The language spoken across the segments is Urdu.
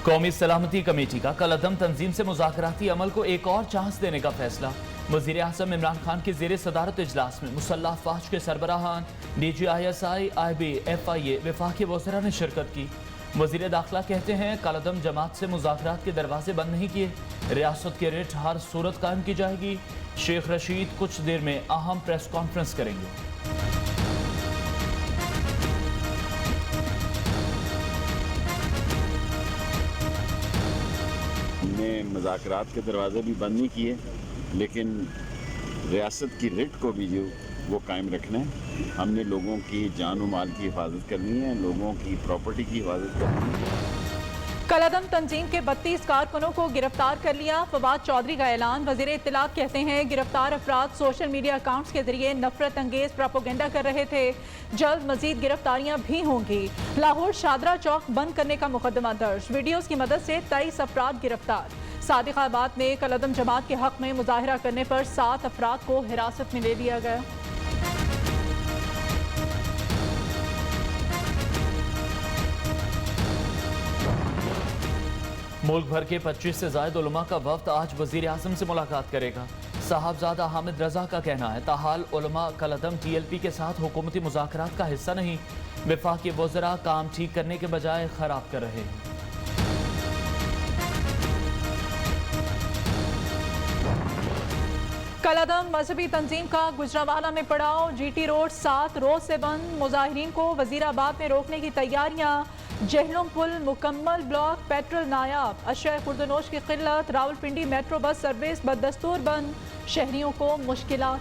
قومی سلامتی کمیٹی کا کالعدم تنظیم سے مذاکراتی عمل کو ایک اور چانس دینے کا فیصلہ۔ وزیر اعظم عمران خان کی زیر صدارت اجلاس میں مسلح افواج کے سربراہان D G ISI IB FIA وفاقی وزراء نے شرکت کی۔ وزیر داخلہ کہتے ہیں کالعدم جماعت سے مذاکرات کے دروازے بند نہیں کیے، ریاست کے ریٹ ہر صورت قائم کی جائے گی۔ شیخ رشید کچھ دیر میں اہم پریس کانفرنس کریں گے۔ مذاکرات کے دروازے بھی بند نہیں کیے، لیکن ریاست کی ریٹ کو بھی جو وہ قائم رکھنا ہے۔ ہم نے لوگوں کی جان و مال کی حفاظت کرنی ہے، لوگوں کی پراپرٹی کی حفاظت کرنی ہے۔ کالعدم تنظیم کے 32 کارکنوں کو گرفتار کر لیا، فواد چودھری کا اعلان۔ وزیر اطلاعات کہتے ہیں گرفتار افراد سوشل میڈیا اکاؤنٹس کے ذریعے نفرت انگیز پروپیگنڈا کر رہے تھے۔ جلد مزید گرفتاریاں بھی ہوں گی۔ لاہور شادرہ چوک بند کرنے کا مقدمہ درج، ویڈیوز کی مدد سے 23 افراد گرفتار۔ صادق آباد میں کالعدم جماعت کے حق میں مظاہرہ کرنے پر 7 افراد کو حراست میں لے لیا گیا۔ ملک بھر کے 25 سے زائد علماء کا وفد آج وزیر اعظم سے ملاقات کرے گا۔ صاحبزادہ حامد رضا کا کہنا ہے تاحال علماء کالعدم TLP کے ساتھ حکومتی مذاکرات کا حصہ نہیں، وفاقی وزراء کام ٹھیک کرنے کے بجائے خراب کر رہے ہیں۔ کالعدم مذہبی تنظیم کا گجرانوالہ میں پڑاؤ، GT روڈ 7 روز سے بند، مظاہرین کو وزیر آباد میں روکنے کی تیاریاں۔ جہلم پل مکمل بلاک، پیٹرول نایاب، اشیاء خوردونوش کی قلت، راولپنڈی میٹرو بس سروس بدستور بند، شہریوں کو مشکلات۔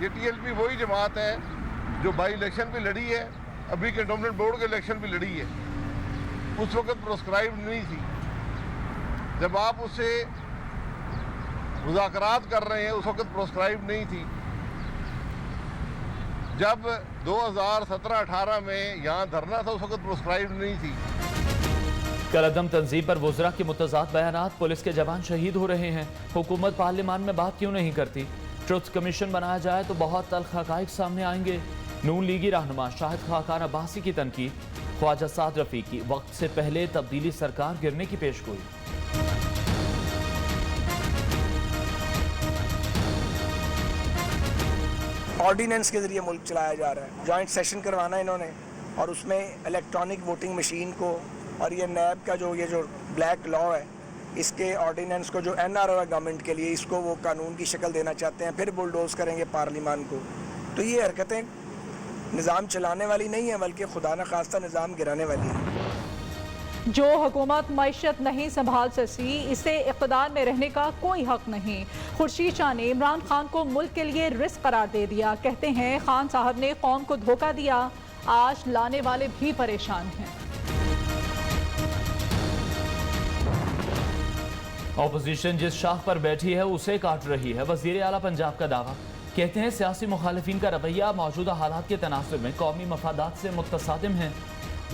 یہ TLP وہی جماعت ہے جو بائی الیکشن بھی لڑی ہے، ابھی کنٹونمنٹ بورڈ کے الیکشن بھی لڑی ہے۔ اس وقت پروسکرائب نہیں تھی، جب آپ اسے مذاکرات کر رہے ہیں اس وقت پروسکرائب نہیں تھی۔ جب 2017-18 میں یہاں دھرنا تھا اس وقت پروسکرائب نہیں تھی۔ کالعدم تنظیم پر وزراء کے متضاد بیانات، پولیس کے جوان شہید ہو رہے ہیں، حکومت پارلیمان میں بات کیوں نہیں کرتی؟ ٹروتھ کمیشن بنایا جائے تو بہت تلخ حقائق سامنے آئیں گے۔ نون لیگی رہنما شاہد خاقان عباسی کی تنقید، خواجہ سعد رفیقی وقت سے پہلے تبدیلی سرکار گرنے کی پیشگوئی۔ آرڈیننس کے ذریعے ملک چلایا جا رہا ہے، جوائنٹ سیشن کروانا انہوں نے، اور اس میں الیکٹرانک ووٹنگ مشین کو اور یہ نیب کا جو بلیک لا ہے، اس کے آرڈیننس کو جو NRO ہے گورنمنٹ کے لیے، اس کو وہ قانون کی شکل دینا چاہتے ہیں، پھر بلڈوز کریں گے پارلیمان کو۔ تو یہ حرکتیں نظام چلانے والی نہیں ہیں، بلکہ خدا نخواستہ نظام گرانے والی ہیں۔ جو حکومت معیشت نہیں سنبھال سکی، اسے اقتدار میں رہنے کا کوئی حق نہیں۔ خورشید شاہ نے عمران خان کو ملک کے لیے رزق قرار دے دیا، کہتے ہیں خان صاحب نے قوم کو دھوکہ دیا، آج لانے والے بھی پریشان ہیں۔ اپوزیشن جس شاخ پر بیٹھی ہے اسے کاٹ رہی ہے، وزیر اعلیٰ پنجاب کا دعویٰ۔ کہتے ہیں سیاسی مخالفین کا رویہ موجودہ حالات کے تناظر میں قومی مفادات سے متصادم ہے۔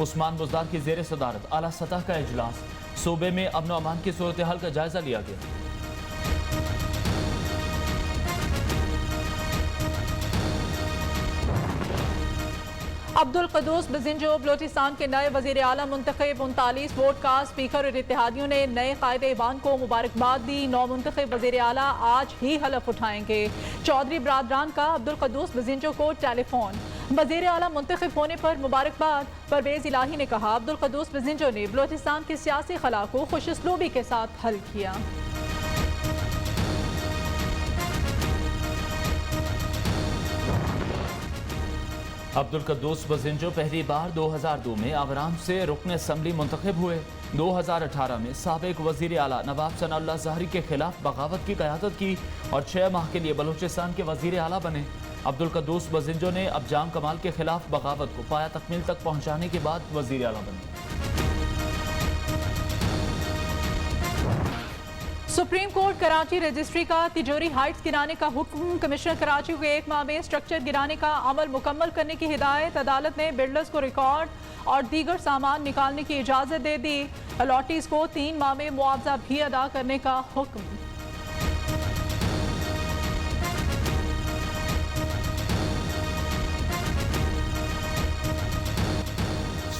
عثمان بزدار کی زیر صدارت اعلیٰ سطح کا اجلاس، صوبے میں امن و امان کی صورتحال کا جائزہ لیا گیا۔ عبدالقدوس بزنجو بلوچستان کے نئے وزیر اعلیٰ منتخب، 39 ووٹ کا اسپیکر اور اتحادیوں نے نئے قائد ایوان کو مبارکباد دی۔ نو منتخب وزیر اعلیٰ آج ہی حلف اٹھائیں گے۔ چودھری برادران کا عبدالقدوس بزنجو کو ٹیلی فون، وزیر اعلیٰ منتخب ہونے پر مبارکباد۔ پرویز الہی نے کہا عبدالقدوس بزنجو نے بلوچستان کی سیاسی خلا کو خوش اسلوبی کے ساتھ حل کیا۔ عبدالقدوس بزنجو پہلی بار 2002 میں عوام سے رکن اسمبلی منتخب ہوئے۔ 2018 میں سابق وزیر اعلیٰ نواب ثناء اللہ ظہری کے خلاف بغاوت کی قیادت کی اور 6 ماہ کے لیے بلوچستان کے وزیر اعلیٰ بنے۔ عبدالقدوس بزنجو نے اب جام کمال کے خلاف بغاوت کو پایہ تکمیل تک پہنچانے کے بعد وزیر اعلیٰ بنے۔ سپریم کورٹ کراچی رجسٹری کا تجوری ہائٹس گرانے کا حکم، کمشنر کراچی کو 1 ماہ میں سٹرکچر گرانے کا عمل مکمل کرنے کی ہدایت۔ عدالت نے بلڈرز کو ریکارڈ اور دیگر سامان نکالنے کی اجازت دے دی۔ الاٹیز کو 3 ماہ میں معاوضہ بھی ادا کرنے کا حکم۔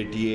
ATA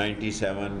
97